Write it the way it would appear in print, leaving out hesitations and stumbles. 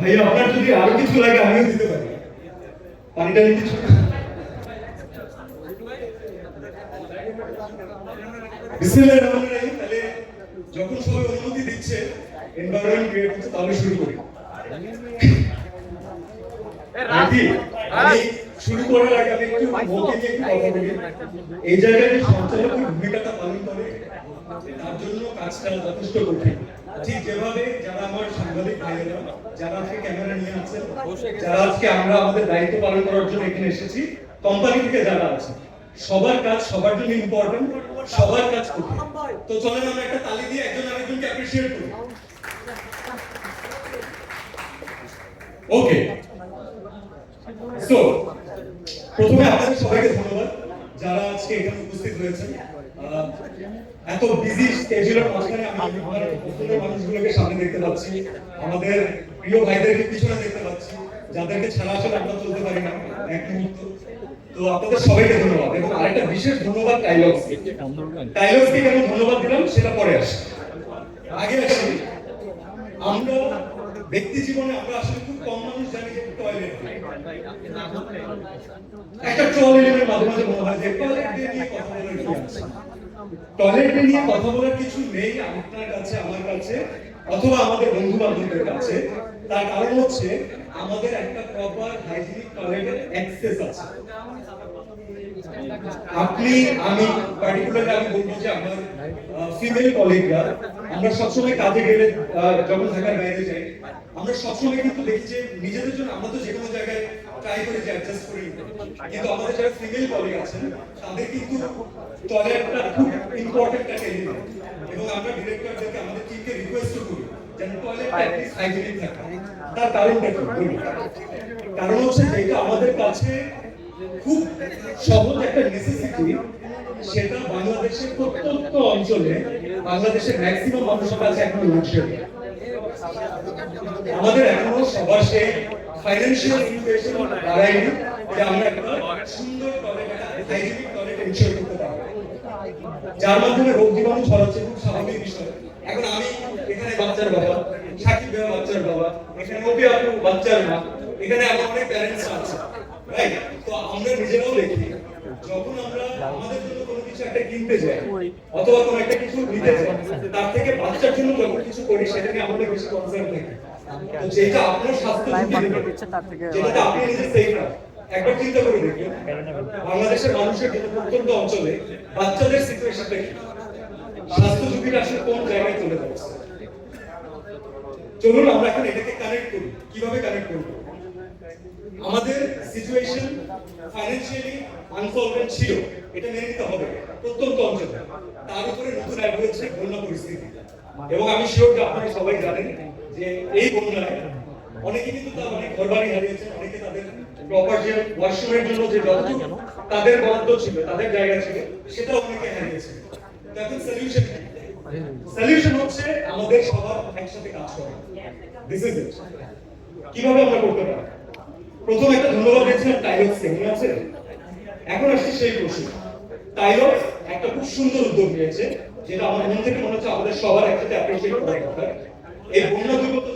ভাইয়া আপনার যদি আরো কিছু লাগে আমিও দিতে পারি, পানিটা কিছু। বিসমিল্লাহির রহমানির রহিম। তাহলে যখন সবাই অনুমতি দিচ্ছে, এনভায়রনমেন্ট ক্রিয়েট করতে, তাহলে শুরু করি। আমি শুরু করার আগে আমি একটু মৌকে নিয়ে একটু কথা বলি। এই জায়গায় যে সঞ্চালকের ভূমিকাটা পালন করে, তার জন্য কাজটা যথেষ্ট কঠিন। ঠিক যেভাবে যারা আমার সাংবাদিক ভাইয়েরা, যারা আজকে ক্যামেরা নিয়ে আছেন, যারা আজকে আমরা আমাদের দায়িত্ব পালন করার জন্য এখানে এসেছি, কোম্পানি থেকে যারা আছে, সবার কাজ সবার জন্য ইম্পর্টেন্ট, সবার কাজ কঠিন। তো চলেন আমরা একটা তালি দিয়ে একজন আরেকজনকে অ্যাপ্রিশিয়েট করি। ওকে, সো প্রথমে আপনাদের সবাইকে ধন্যবাদ যারা আজকে এখানে উপস্থিত হয়েছেন। এত বিজি স্কেডিউলের মাঝখানে আমি পছন্দের মানুষগুলোকে সামনে দেখতে পাচ্ছি, আমাদের প্রিয় ভাইদেরকে পিছনে দেখতে পাচ্ছি, যাদেরকে ছাড়া আসলে আমরা চলতে পারি না এক মুহূর্ত। তো আপনাদের সবাইকে ধন্যবাদ, এবং আরেকটা বিশেষ ধন্যবাদ টাইলক্সকে। টাইলক্সকে কেন ধন্যবাদ দিলাম সেটা পরে আসি। আগে আসি, আমরা ব্যক্তি জীবনে আমরা আসলে খুব কম মানুষ জানি যে টয়লেট, একটা টয়লেটের মাঝে মাঝে মনে হয় যে টয়লেট নিয়ে কথা বলার কি আছে। টয়লেট নিয়ে কথা বলার কিছু নেই আপনার কাছে, আমার কাছে, অথবা আমাদের বন্ধু বান্ধবদের কাছে। তার কারণ হচ্ছে আমাদের একটা প্রপার হাইজিনিক টয়লেটের অ্যাক্সেস আছে। আপনি, আমি পার্টিকুলারলি আমি বলবো যে আমার ফিমেল কলিগরা, আমরা সবসময় কাজে গেলে, যখন ঢাকার বাইরে যাই, আমরা সবসময় কিন্তু দেখি যে নিজেদের জন্য আমরা তো যে কোনো জায়গায় ট্রাই করে যে অ্যাডজাস্ট করি, কিন্তু আমাদের যারা ফিমেল কলিগ আছেন তাদের কিন্তু টয়লেটটা খুব ইম্পর্টেন্ট একটা এলিমেন্ট, এবং আমরা ডিরেক্টরদেরকে আমাদের টিমকে রিকোয়েস্ট করি যেন টয়লেটটা অ্যাটলিস্ট হাইজিনিক থাকে। তার কারণটা কি বলি? কারণ হচ্ছে যেটা আমাদের কাছে খুব সহজ একটা নেসেসিটি, সেটা বাংলাদেশের প্রত্যন্ত অঞ্চলে, বাংলাদেশের ম্যাক্সিমাম মানুষের কাছে এখন লোডশেডিং। আমাদের এখনো সবার সেই ফাইন্যান্সিয়াল সিচুয়েশন দাঁড়ায়নি যে আমরা একটা সুন্দর টয়লেট, হাইজিনিক টয়লেট এনশিওর করতে পারবো, যার মাধ্যমে রোগ জীবাণু ছড়াচ্ছে, খুব স্বাভাবিক বিষয়। এখন আমি এখানে বাচ্চার বাবা, সাকিব ভাই বাচ্চার বাবা, এখানে ওপি আপু বাচ্চার মা, এখানে আমার অনেক প্যারেন্টস আছে, রাইট? তো আমরা নিজেরাও দেখি যখন আমরা আমাদের জন্য কোনো কিছু একটা কিনতে যাই অথবা কোনো একটা কিছু নিতে যাই, তার থেকে বাচ্চার জন্য যখন কিছু করি সেটা নিয়ে আমাদের বেশি কনসার্ন থাকে। তো যেটা আপনার স্বাস্থ্য ঝুঁকি দেবে, যেটাতে আপনি নিজে সেফ না, একবার চিন্তা করে দেখবেন বাংলাদেশের মানুষের জন্য প্রত্যন্ত অঞ্চলে বাচ্চাদের সিচুয়েশনটা কি, স্বাস্থ্য ঝুঁকিটা আসলে কোন জায়গায় চলে যাচ্ছে। চলুন আমরা এখন এটাকে কানেক্ট করি। কিভাবে কানেক্ট করব? আমাদের সিচুয়েশন ফাইন্যান্সিয়ালি আনসলভেন্ট ছিল, এটা মেনে নিতে হবে প্রত্যন্ত অঞ্চলে। তার উপরে নতুন অ্যাড হয়েছে বন্যা পরিস্থিতি, এবং আমি শিওর যে আপনারা সবাই জানেন যে এই বন্যায় অনেকে কিন্তু তার অনেক ঘরবাড়ি হারিয়েছেন, অনেকে তাদের প্রপার যে ওয়াশরুমের জন্য যে যতটুকু তাদের বরাদ্দ ছিল, তাদের জায়গা ছিল, সেটা অনেকে হারিয়েছে। এখন সলিউশন কি? সলিউশন হচ্ছে আমাদের সবার একসাথে কাজ করা। This is it. কিভাবে আমরা করতে পারি? প্রথম একটা ধন্যবাদ দিয়েছিলাম টাইলক্সকে, মনে আছে? এখন আসছে সেই প্রশ্ন। টাইলক্স একটা খুব সুন্দর উদ্যোগ নিয়েছে, যেটা আমার মন থেকে মনে হচ্ছে আমাদের সবার একসাথে অ্যাপ্রিশিয়েট করার কথা। এই বন্যা দুর্গত